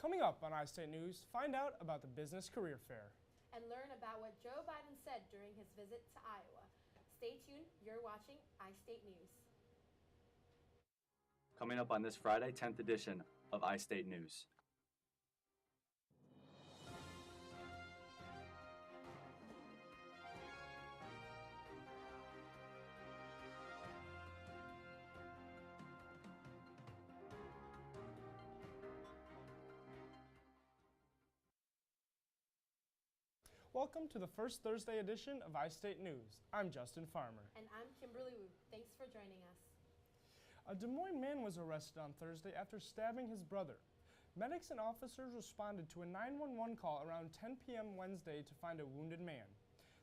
Coming up on iState News, find out about the Business Career Fair. And learn about what Joe Biden said during his visit to Iowa. Stay tuned, you're watching iState News. Coming up on this Friday, 10th edition of iState News. Welcome to the first Thursday edition of iState News. I'm Justin Farmer. And I'm Kimberly Wu. Thanks for joining us. A Des Moines man was arrested on Thursday after stabbing his brother. Medics and officers responded to a 911 call around 10 p.m. Wednesday to find a wounded man.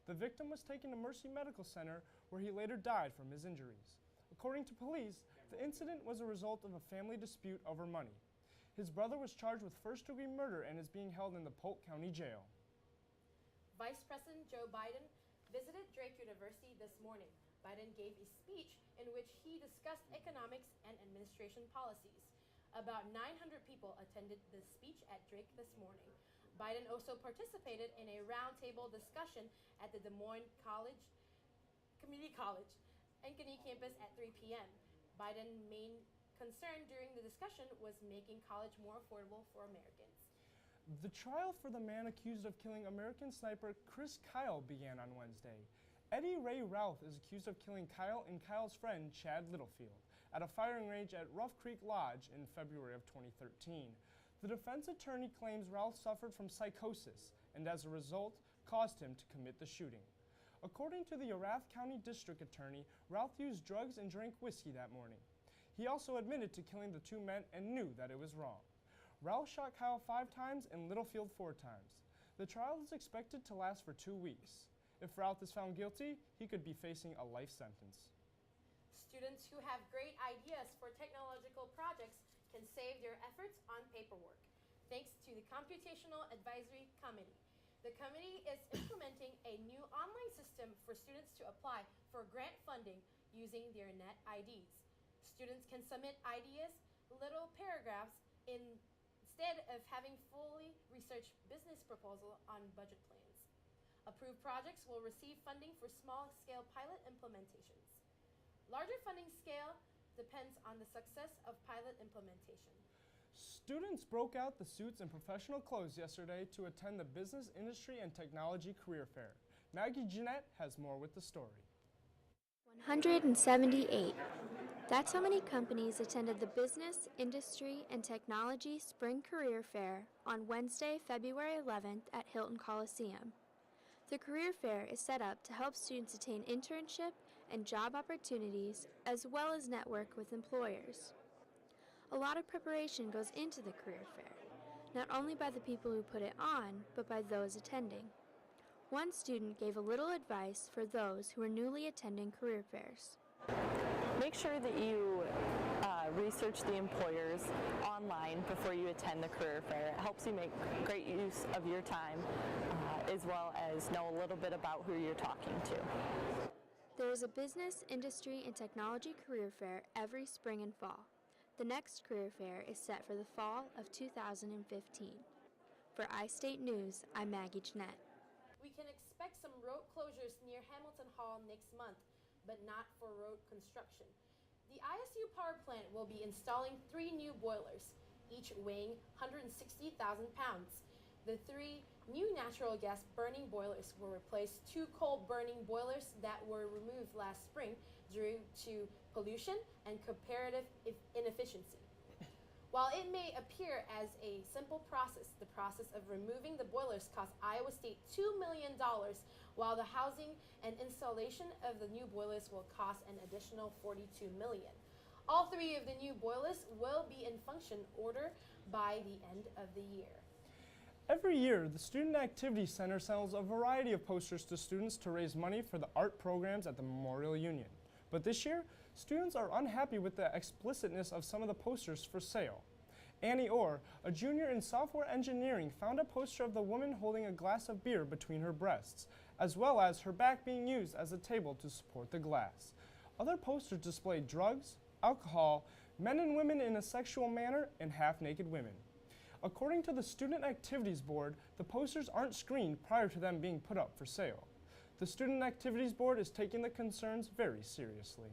The victim was taken to Mercy Medical Center, where he later died from his injuries. According to police, the incident was a result of a family dispute over money. His brother was charged with first-degree murder and is being held in the Polk County Jail. Vice President Joe Biden visited Drake University this morning. Biden gave a speech in which he discussed economics and administration policies. About 900 people attended the speech at Drake this morning. Biden also participated in a roundtable discussion at the Des Moines Community College Ankeny campus at 3 p.m. Biden's main concern during the discussion was making college more affordable for Americans. The trial for the man accused of killing American sniper Chris Kyle began on Wednesday. Eddie Ray Routh is accused of killing Kyle and Kyle's friend Chad Littlefield at a firing range at Rough Creek Lodge in February of 2013. The defense attorney claims Routh suffered from psychosis and as a result caused him to commit the shooting. According to the Arath County District Attorney, Routh used drugs and drank whiskey that morning. He also admitted to killing the two men and knew that it was wrong. Routh shot Kyle 5 times and Littlefield 4 times. The trial is expected to last for 2 weeks. If Routh is found guilty, he could be facing a life sentence. Students who have great ideas for technological projects can save their efforts on paperwork, thanks to the Computational Advisory Committee. The committee is implementing a new online system for students to apply for grant funding using their net IDs. Students can submit ideas, little paragraphs, instead of having fully researched business proposal on budget plans. Approved projects will receive funding for small-scale pilot implementations. Larger funding scale depends on the success of pilot implementation. Students broke out the suits and professional clothes yesterday to attend the Business, Industry, and Technology Career Fair. Maggie Jeanette has more with the story. 178. That's how many companies attended the Business, Industry, and Technology Spring Career Fair on Wednesday, February 11th at Hilton Coliseum. The career fair is set up to help students attain internship and job opportunities as well as network with employers. A lot of preparation goes into the career fair, not only by the people who put it on, but by those attending. One student gave a little advice for those who are newly attending career fairs. Make sure that you research the employers online before you attend the career fair. It helps you make great use of your time as well as know a little bit about who you're talking to. There is a Business, Industry, and Technology career fair every spring and fall. The next career fair is set for the fall of 2015. For iState News, I'm Maggie Jeanette. We can expect some road closures near Hamilton Hall next month, but not for road construction. The ISU power plant will be installing 3 new boilers, each weighing 160,000 pounds. The 3 new natural gas burning boilers will replace 2 coal burning boilers that were removed last spring due to pollution and comparative inefficiency. While it may appear as a simple process, the process of removing the boilers cost Iowa State $2 million, while the housing and installation of the new boilers will cost an additional $42 million. All 3 of the new boilers will be in function order by the end of the year. Every year, the Student Activity Center sells a variety of posters to students to raise money for the art programs at the Memorial Union. But this year, students are unhappy with the explicitness of some of the posters for sale. Annie Orr, a junior in software engineering, found a poster of the woman holding a glass of beer between her breasts, as well as her back being used as a table to support the glass. Other posters displayed drugs, alcohol, men and women in a sexual manner, and half-naked women. According to the Student Activities Board, the posters aren't screened prior to them being put up for sale. The Student Activities Board is taking the concerns very seriously.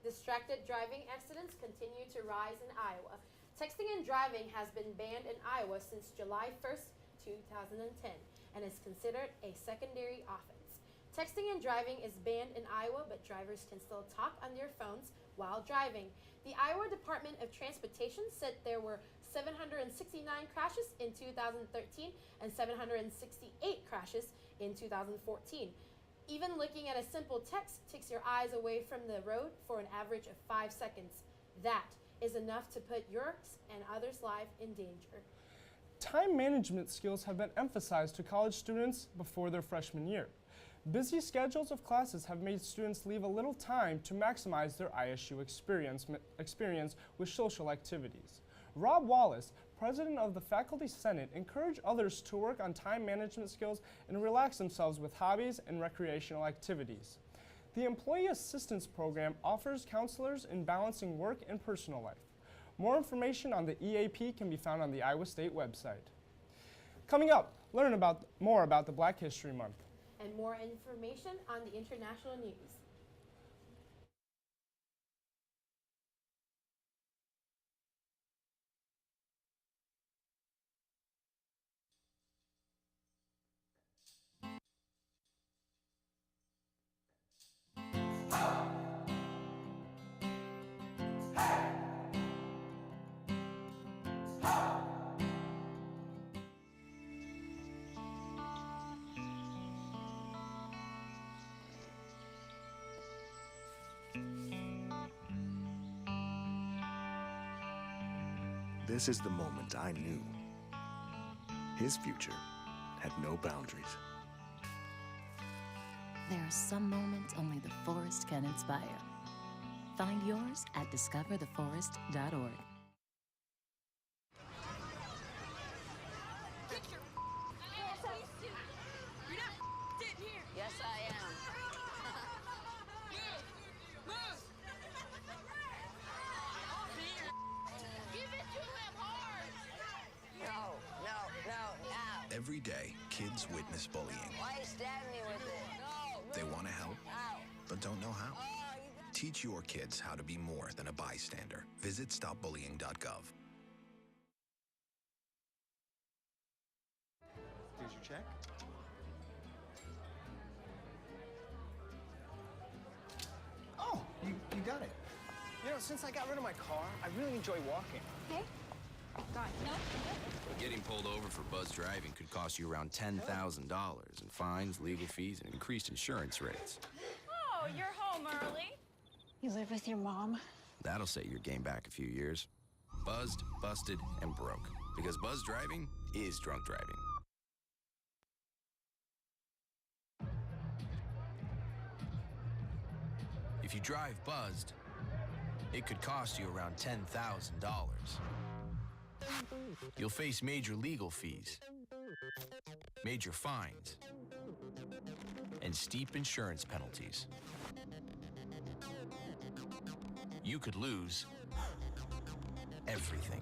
Distracted driving accidents continue to rise in Iowa. Texting and driving has been banned in Iowa since July 1st, 2010, and is considered a secondary offense. Texting and driving is banned in Iowa, but drivers can still talk on their phones while driving. The Iowa Department of Transportation said there were 769 crashes in 2013 and 768 crashes in 2014. Even looking at a simple text takes your eyes away from the road for an average of 5 seconds. That is enough to put yours and others' life in danger. Time management skills have been emphasized to college students before their freshman year. Busy schedules of classes have made students leave a little time to maximize their ISU experience with social activities. Rob Wallace, president of the Faculty Senate, encouraged others to work on time management skills and relax themselves with hobbies and recreational activities. The Employee Assistance Program offers counselors in balancing work and personal life. More information on the EAP can be found on the Iowa State website. Coming up, learn more about the Black History Month. And more information on the international news. This is the moment I knew. His future had no boundaries. There are some moments only the forest can inspire. Find yours at discovertheforest.org. Yes, I am. Give it to him hard. No, now. Every day, kids witness bullying. Why you stabbing me with it? No. They want to help, Ow. but don't know how. Oh, Teach your kids how to be more than a bystander. Visit stopbullying.gov. Here's your check. Oh, you got it. You know, since I got rid of my car, I really enjoy walking. Hey? God, no. Getting pulled over for buzz driving could cost you around $10,000 in fines, legal fees, and increased insurance rates. Oh, you're home early. You live with your mom? That'll set your game back a few years. Buzzed, busted, and broke. Because buzz driving is drunk driving. If you drive buzzed, it could cost you around $10,000. You'll face major legal fees, major fines, and steep insurance penalties. You could lose everything.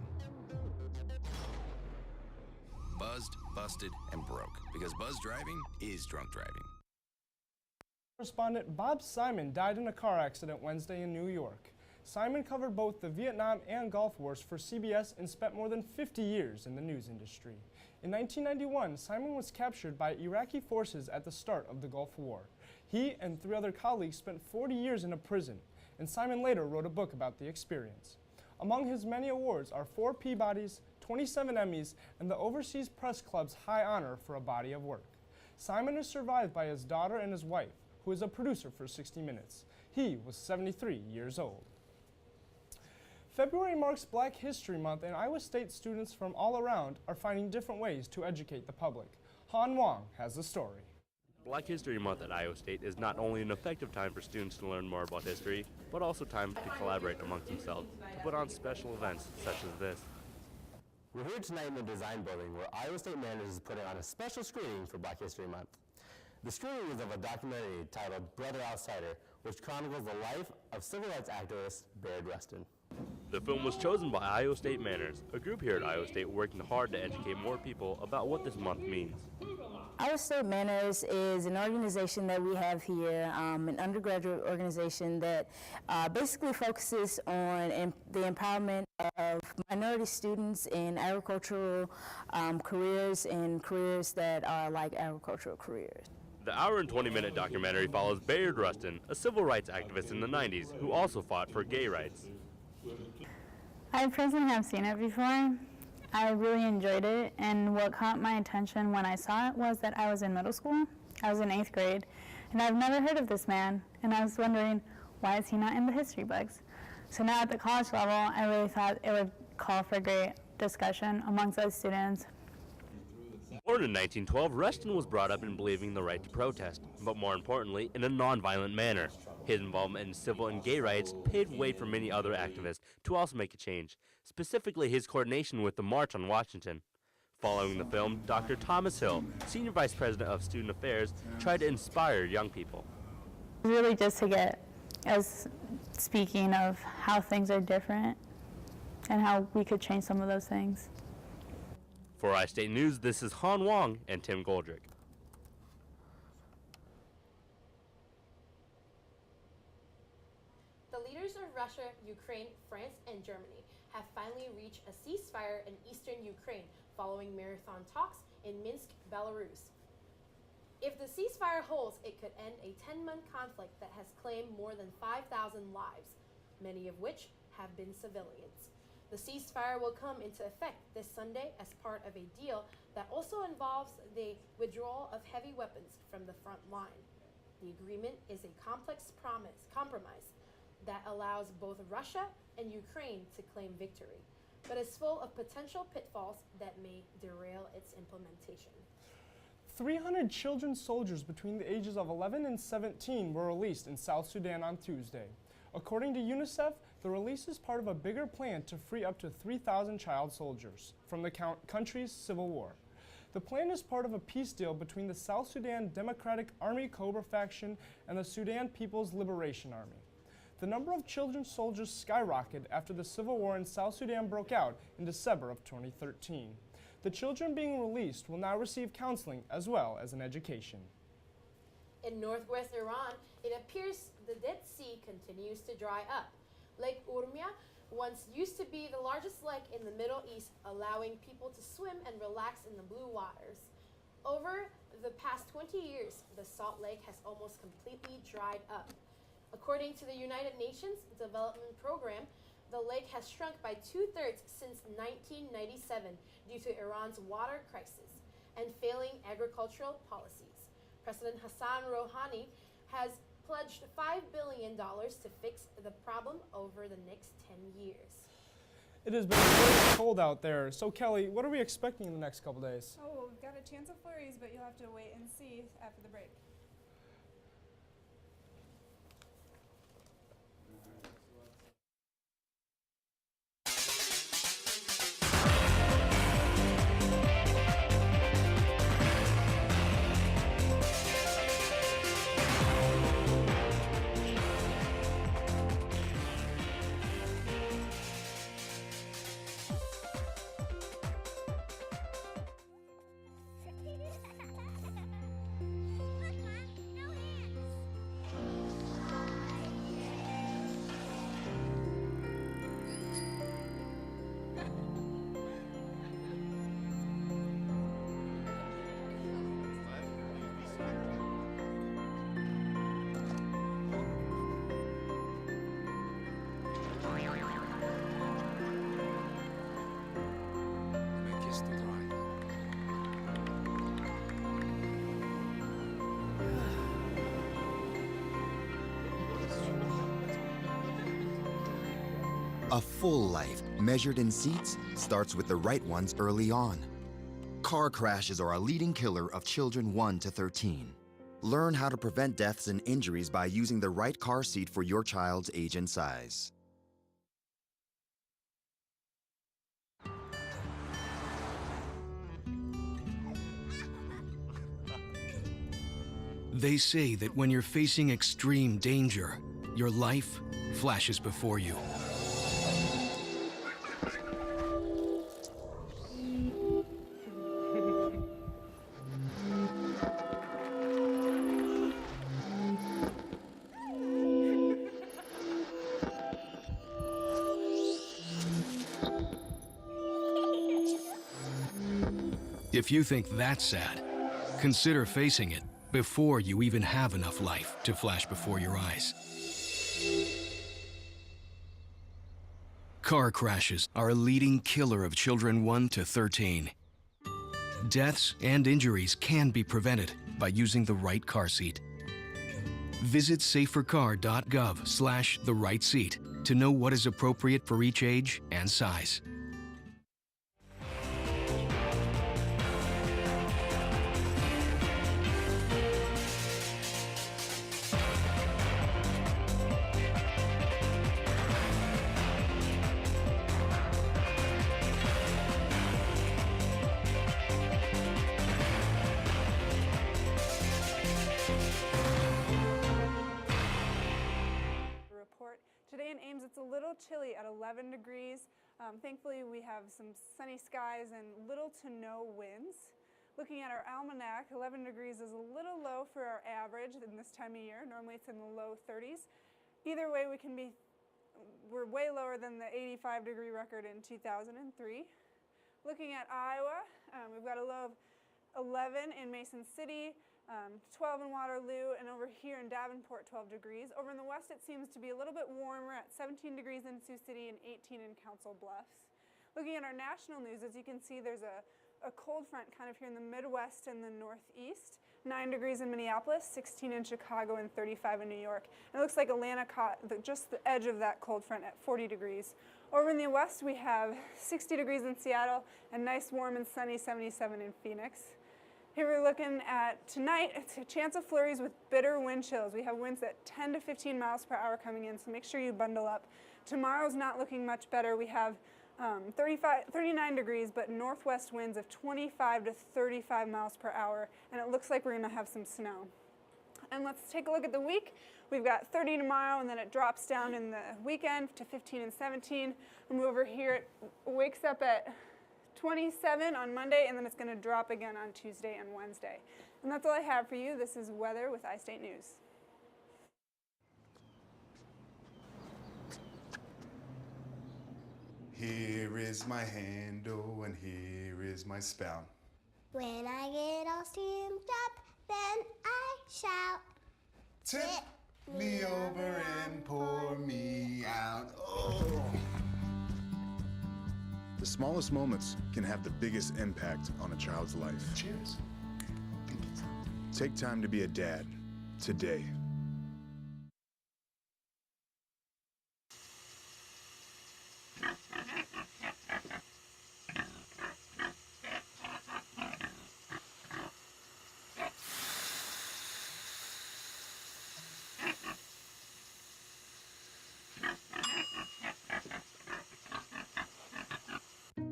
Buzzed, busted, and broke. Because buzz driving is drunk driving. Correspondent Bob Simon died in a car accident Wednesday in New York. Simon covered both the Vietnam and Gulf Wars for CBS and spent more than 50 years in the news industry. In 1991, Simon was captured by Iraqi forces at the start of the Gulf War. He and 3 other colleagues spent 40 years in a prison, and Simon later wrote a book about the experience. Among his many awards are 4 Peabodys, 27 Emmys, and the Overseas Press Club's high honor for a body of work. Simon is survived by his daughter and his wife, who is a producer for 60 Minutes. He was 73 years old. February marks Black History Month, and Iowa State students from all around are finding different ways to educate the public. Han Wang has the story. Black History Month at Iowa State is not only an effective time for students to learn more about history, but also time to collaborate amongst themselves to put on special events such as this. We're here tonight in the Design Building, where Iowa State manages putting on a special screening for Black History Month. The screening is of a documentary titled Brother Outsider, which chronicles the life of civil rights activist Bayard Rustin. The film was chosen by Iowa State Manners, a group here at Iowa State working hard to educate more people about what this month means. Iowa State Manners is an organization that we have here, an undergraduate organization that basically focuses on the empowerment of minority students in agricultural careers and careers that are like agricultural careers. The hour and 20-minute documentary follows Bayard Rustin, a civil rights activist in the 90s who also fought for gay rights. I personally have seen it before. I really enjoyed it, and what caught my attention when I saw it was that I was in middle school. I was in 8th grade, and I've never heard of this man, and I was wondering, why is he not in the history books? So now at the college level, I really thought it would call for great discussion amongst those students. Born in 1912, Rustin was brought up in believing the right to protest, but more importantly, in a nonviolent manner. His involvement in civil and gay rights paved way for many other activists to also make a change, specifically his coordination with the March on Washington. Following the film, Dr. Thomas Hill, Senior Vice President of Student Affairs, tried to inspire young people. Really just to get us speaking of how things are different and how we could change some of those things. For iState News, this is Han Wong and Tim Goldrick. The leaders of Russia, Ukraine, France, and Germany have finally reached a ceasefire in eastern Ukraine following marathon talks in Minsk, Belarus. If the ceasefire holds, it could end a 10-month conflict that has claimed more than 5,000 lives, many of which have been civilians. The ceasefire will come into effect this Sunday as part of a deal that also involves the withdrawal of heavy weapons from the front line. The agreement is a complex compromise that allows both Russia and Ukraine to claim victory, but is full of potential pitfalls that may derail its implementation. 300 children soldiers between the ages of 11 and 17 were released in South Sudan on Tuesday. According to UNICEF, the release is part of a bigger plan to free up to 3,000 child soldiers from the country's civil war. The plan is part of a peace deal between the South Sudan Democratic Army Cobra faction and the Sudan People's Liberation Army. The number of children soldiers skyrocketed after the civil war in South Sudan broke out in December of 2013. The children being released will now receive counseling as well as an education. In northwest Iran, it appears the Dead Sea continues to dry up. Lake Urmia once used to be the largest lake in the Middle East, allowing people to swim and relax in the blue waters. Over the past 20 years, the salt lake has almost completely dried up. According to the United Nations Development Program, the lake has shrunk by 2/3 since 1997 due to Iran's water crisis and failing agricultural policies. President Hassan Rouhani has pledged $5 billion to fix the problem over the next 10 years. It has been very cold out there. So Kelly, what are we expecting in the next couple days? Oh, we've got a chance of flurries, but you'll have to wait and see after the break. A full life, measured in seats, starts with the right ones early on. Car crashes are a leading killer of children 1 to 13. Learn how to prevent deaths and injuries by using the right car seat for your child's age and size. They say that when you're facing extreme danger, your life flashes before you. If you think that's sad, consider facing it before you even have enough life to flash before your eyes. Car crashes are a leading killer of children 1 to 13. Deaths and injuries can be prevented by using the right car seat. Visit safercar.gov/the-right-seat to know what is appropriate for each age and size. Today in Ames, it's a little chilly at 11 degrees. Thankfully, we have some sunny skies and little to no winds. Looking at our almanac, 11 degrees is a little low for our average in this time of year. Normally, it's in the low 30s. Either way, we're way lower than the 85-degree record in 2003. Looking at Iowa, we've got a low of 11 in Mason City, 12 in Waterloo, and over here in Davenport, 12 degrees. Over in the west, it seems to be a little bit warmer at 17 degrees in Sioux City and 18 in Council Bluffs. Looking at our national news, as you can see, there's a cold front kind of here in the Midwest and the Northeast. 9 degrees in Minneapolis, 16 in Chicago, and 35 in New York. And it looks like Atlanta caught just the edge of that cold front at 40 degrees. Over in the west, we have 60 degrees in Seattle and nice, warm, and sunny 77 in Phoenix. Here we're looking at tonight, it's a chance of flurries with bitter wind chills. We have winds at 10 to 15 miles per hour coming in, so make sure you bundle up. Tomorrow's not looking much better. We have 39 degrees, but northwest winds of 25 to 35 miles per hour, and it looks like we're going to have some snow. And let's take a look at the week. We've got 30 tomorrow, and then it drops down in the weekend to 15 and 17. We move over here, it wakes up at 27 on Monday, and then it's going to drop again on Tuesday and Wednesday. And that's all I have for you. This is weather with iState News. Here is my handle and here is my spout. When I get all steamed up, then I shout. Tip me over and pour me out. Oh. The smallest moments can have the biggest impact on a child's life. Cheers. Take time to be a dad today.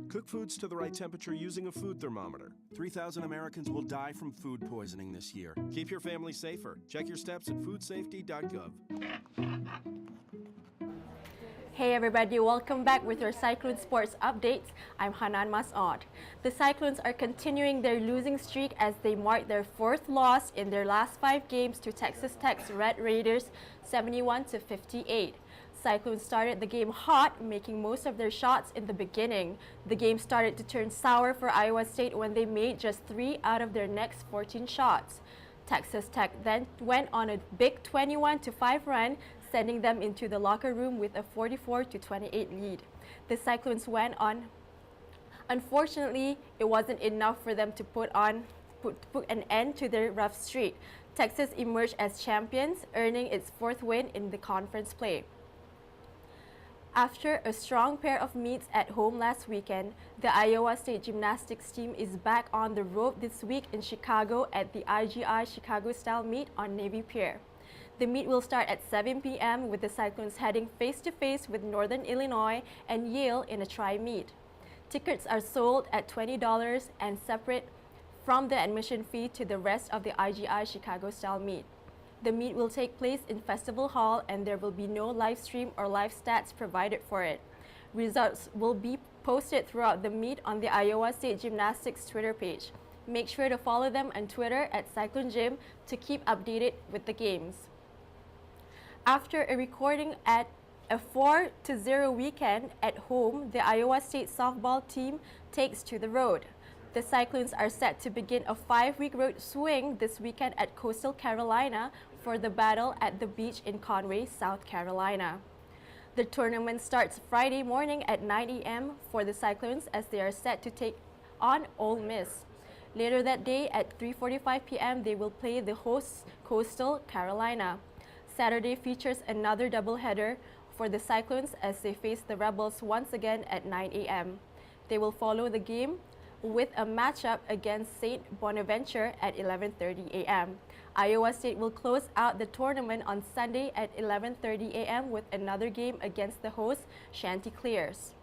Cook foods to the right temperature using a food thermometer. 3,000 Americans will die from food poisoning this year. Keep your family safer. Check your steps at foodsafety.gov. Hey everybody, welcome back with your Cyclone Sports updates. I'm Hanan Mas'ud. The Cyclones are continuing their losing streak as they mark their 4th loss in their last 5 games to Texas Tech's Red Raiders, 71-58. Cyclones started the game hot, making most of their shots in the beginning. The game started to turn sour for Iowa State when they made just 3 out of their next 14 shots. Texas Tech then went on a big 21-5 run, sending them into the locker room with a 44-28 lead. The Cyclones went on. Unfortunately, it wasn't enough for them to put an end to their rough streak. Texas emerged as champions, earning its 4th win in the conference play. After a strong pair of meets at home last weekend, the Iowa State gymnastics team is back on the road this week in Chicago at the IGI Chicago-style meet on Navy Pier. The meet will start at 7 p.m. with the Cyclones heading face-to-face with Northern Illinois and Yale in a tri-meet. Tickets are sold at $20 and separate from the admission fee to the rest of the IGI Chicago-style meet. The meet will take place in Festival Hall and there will be no live stream or live stats provided for it. Results will be posted throughout the meet on the Iowa State Gymnastics Twitter page. Make sure to follow them on Twitter at Cyclone Gym to keep updated with the games. After a recording at a 4-0 weekend at home, the Iowa State softball team takes to the road. The Cyclones are set to begin a 5-week road swing this weekend at Coastal Carolina for the Battle at the Beach in Conway, South Carolina. The tournament starts Friday morning at 9 a.m. for the Cyclones as they are set to take on Ole Miss. Later that day at 3:45 p.m. they will play the hosts Coastal Carolina. Saturday features another doubleheader for the Cyclones as they face the Rebels once again at 9 a.m. They will follow the game with a matchup against St. Bonaventure at 11:30 a.m. Iowa State will close out the tournament on Sunday at 11:30 a.m. with another game against the host Chanticleers.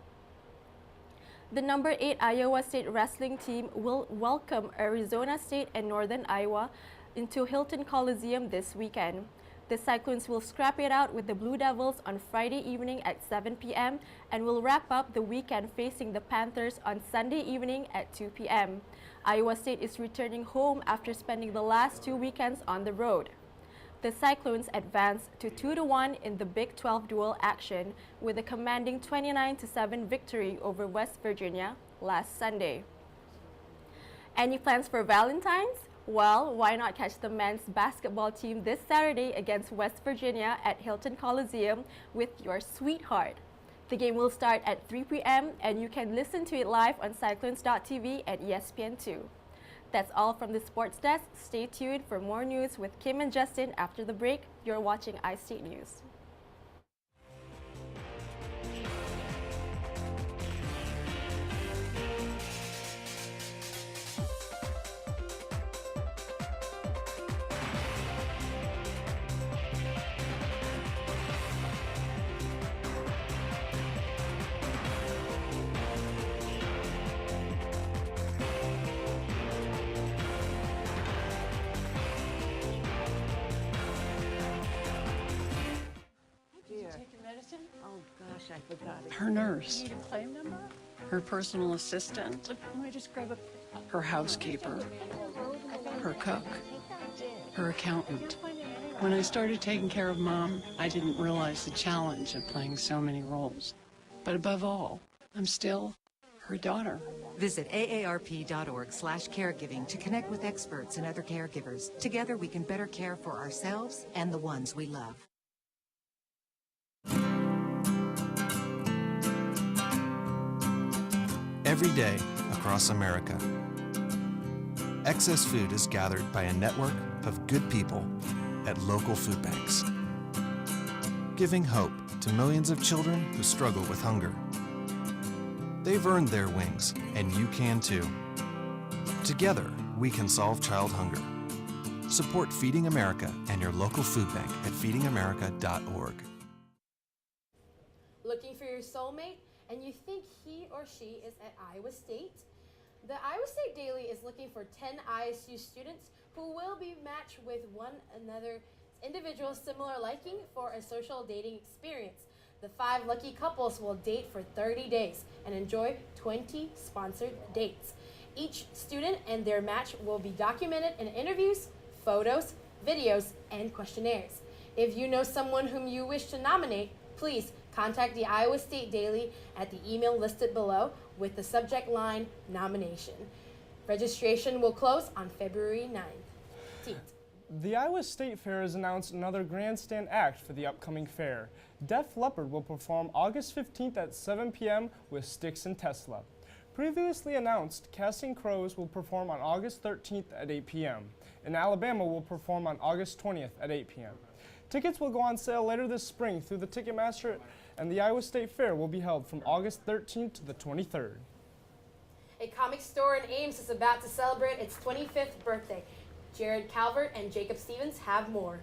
The number 8 Iowa State wrestling team will welcome Arizona State and Northern Iowa into Hilton Coliseum this weekend. The Cyclones will scrap it out with the Blue Devils on Friday evening at 7 p.m. and will wrap up the weekend facing the Panthers on Sunday evening at 2 p.m. Iowa State is returning home after spending the last 2 weekends on the road. The Cyclones advanced to 2-1 in the Big 12 dual action with a commanding 29-7 victory over West Virginia last Sunday. Any plans for Valentine's? Well, why not catch the men's basketball team this Saturday against West Virginia at Hilton Coliseum with your sweetheart. The game will start at 3 p.m. and you can listen to it live on Cyclones.tv and ESPN2. That's all from the sports desk. Stay tuned for more news with Kim and Justin after the break. You're watching iState News. I forgot it. Her nurse, her personal assistant, her housekeeper, her cook, her accountant. When I started taking care of Mom, I didn't realize the challenge of playing so many roles. But above all, I'm still her daughter. Visit aarp.org/caregiving to connect with experts and other caregivers. Together we can better care for ourselves and the ones we love. Every day across America, excess food is gathered by a network of good people at local food banks, giving hope to millions of children who struggle with hunger. They've earned their wings, and you can too. Together, we can solve child hunger. Support Feeding America and your local food bank at feedingamerica.org. Looking for your soulmate and you think he or she is at Iowa State? The Iowa State Daily is looking for 10 ISU students who will be matched with one another individuals similar liking for a social dating experience. The 5 lucky couples will date for 30 days and enjoy 20 sponsored dates. Each student and their match will be documented in interviews, photos, videos, and questionnaires. If you know someone whom you wish to nominate, please contact the Iowa State Daily at the email listed below with the subject line nomination. Registration will close on February 9th. The Iowa State Fair has announced another grandstand act for the upcoming fair. Def Leppard will perform August 15th at 7 p.m. with Styx and Tesla. Previously announced, Casting Crows will perform on August 13th at 8 p.m. and Alabama will perform on August 20th at 8 p.m. Tickets will go on sale later this spring through the Ticketmaster, and the Iowa State Fair will be held from August 13th to the 23rd. A comic store in Ames is about to celebrate its 25th birthday. Jared Calvert and Jacob Stevens have more.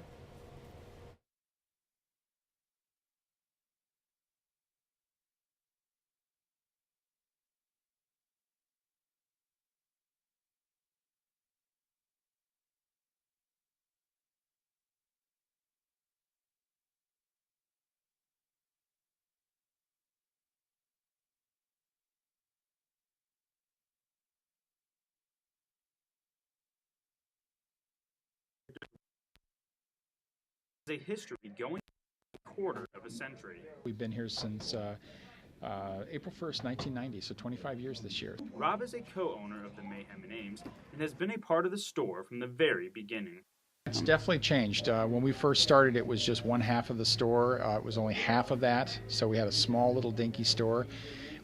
A history going a quarter of a century. We've been here since April 1st, 1990, so 25 years this year. Rob is a co-owner of the Mayhem in Ames and has been a part of the store from the very beginning. It's definitely changed. When we first started, it was just one half of the store. It was only half of that, so we had a small little dinky store.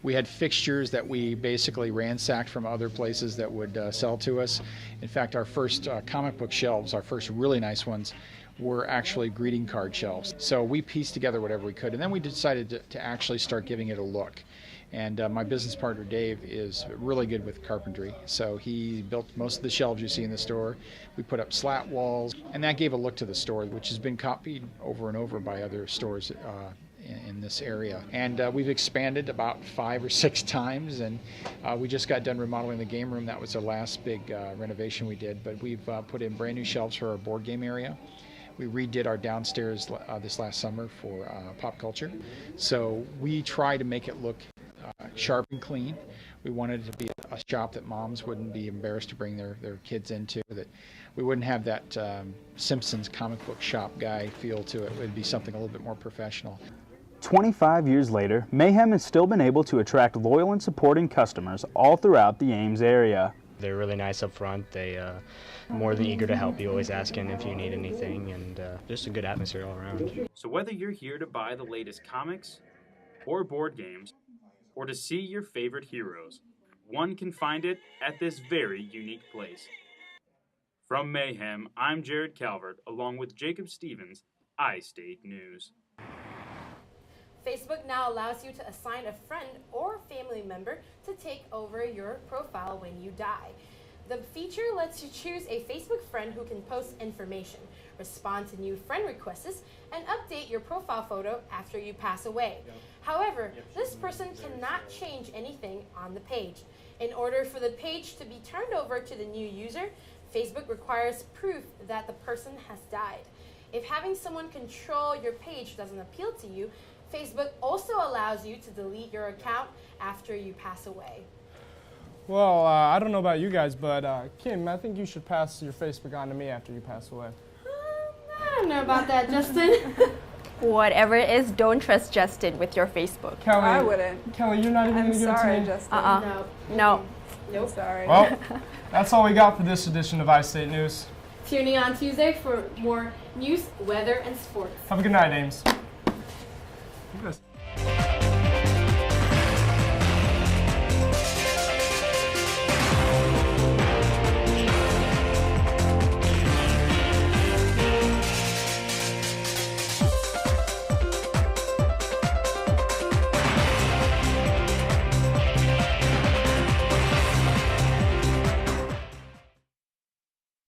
We had fixtures that we basically ransacked from other places that would sell to us. In fact, our first comic book shelves, our first really nice ones, were actually greeting card shelves. So we pieced together whatever we could, and then we decided to actually start giving it a look. And my business partner Dave is really good with carpentry, so he built most of the shelves you see in the store. We put up slat walls, and that gave a look to the store, which has been copied over and over by other stores in this area. And we've expanded about 5 or 6 times, and we just got done remodeling the game room. That was the last big renovation we did, but we've put in brand new shelves for our board game area. We redid our downstairs this last summer for pop culture. So we try to make it look sharp and clean. We wanted it to be a shop that moms wouldn't be embarrassed to bring their kids into, that we wouldn't have that Simpsons comic book shop guy feel to it. It would be something a little bit more professional. 25 years later, Mayhem has still been able to attract loyal and supporting customers all throughout the Ames area. They're really nice up front. They more than eager to help you, always asking if you need anything, and just a good atmosphere all around. So whether you're here to buy the latest comics or board games, or to see your favorite heroes, one can find it at this very unique place. From Mayhem, I'm Jared Calvert, along with Jacob Stevens, iState News. Facebook now allows you to assign a friend or family member to take over your profile when you die. The feature lets you choose a Facebook friend who can post information, respond to new friend requests, and update your profile photo after you pass away. However, this person cannot change anything on the page. In order for the page to be turned over to the new user, Facebook requires proof that the person has died. If having someone control your page doesn't appeal to you, Facebook also allows you to delete your account after you pass away. Well, I don't know about you guys, but Kim, I think you should pass your Facebook on to me after you pass away. I don't know about that, Justin. Whatever it is, don't trust Justin with your Facebook. Kelly, I wouldn't. Kelly, you're not even going to give it to me? I'm sorry, Justin. No. Nope. Sorry. Well, that's all we got for this edition of iState News. Tune in on Tuesday for more news, weather, and sports. Have a good night, Ames. You guys.